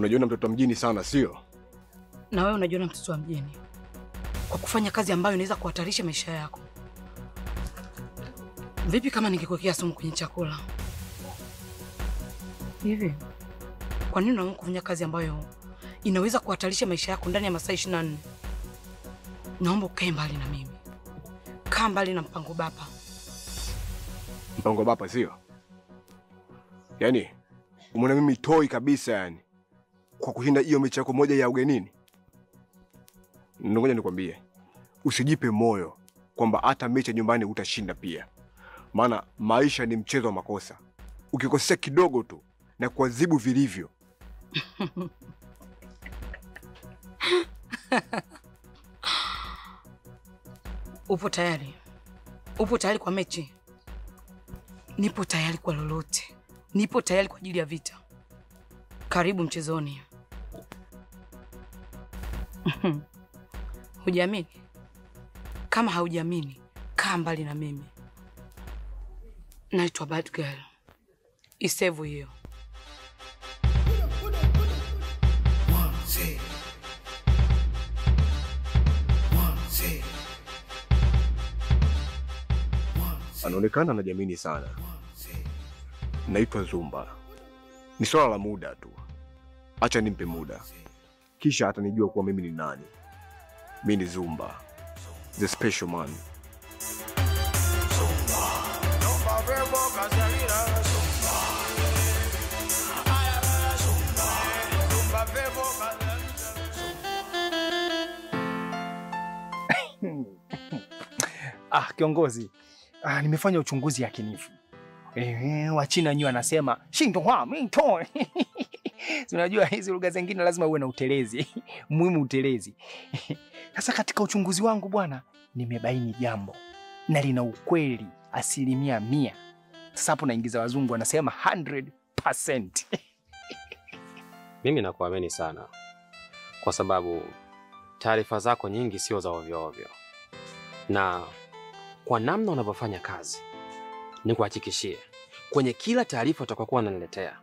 Unajiona mtoto wa mjini sana, sio? Na wewe unajiona mtoto wa mjini kwa kufanya kazi ambayo inaweza kuhatarisha maisha yako. Vipi kama ningekuwekea sumu kwenye chakula? Hivi kwa nini unaamua kufanya kazi ambayo inaweza kuhatarisha maisha yako ndani ya masaa 24? Naomba ukae mbali na mimi. Kaa mbali na mpango baba. Mpango baba sio? Yaani umeona mimi toi kabisa yani kwa kushinda hiyo mechi yako moja ya ugenini. Ngoja nikwambie, usijipe moyo kwamba hata mechi nyumbani utashinda pia. Maana maisha ni mchezo wa makosa. Ukikosea kidogo tu na kuadhibu vilivyo. Upo tayari? Upo tayari kwa mechi? Nipo tayari kwa lolote. Nipo tayari kwa ajili ya vita. Karibu mchezoni. Hujiamini? Kama haujiamini, kaa mbali na mimi. Naitwa Bad Girl. Isevu hiyo. Anaonekana anajiamini sana. Naitwa Zumba. Ni swala la muda tu. Acha nimpe muda. Kisha atanijua kuwa mimi ni nani. Mimi ni Zumba, the special man. Kiongozi. Nimefanya uchunguzi yakinifu. Wachina nyu anasema Xintonghua Mingtong. Unajua hizi lugha zingine lazima uwe na utelezi. Muhimu utelezi. Sasa katika uchunguzi wangu bwana, nimebaini jambo na lina ukweli 100%. Sasa hapo naingiza wazungu wanasema 100%. Mimi nakuamini sana kwa sababu taarifa zako nyingi sio za ovyo ovyo. Na kwa namna unavyofanya kazi, nikuhakikishie kwenye kila taarifa utakokuwa unaniletea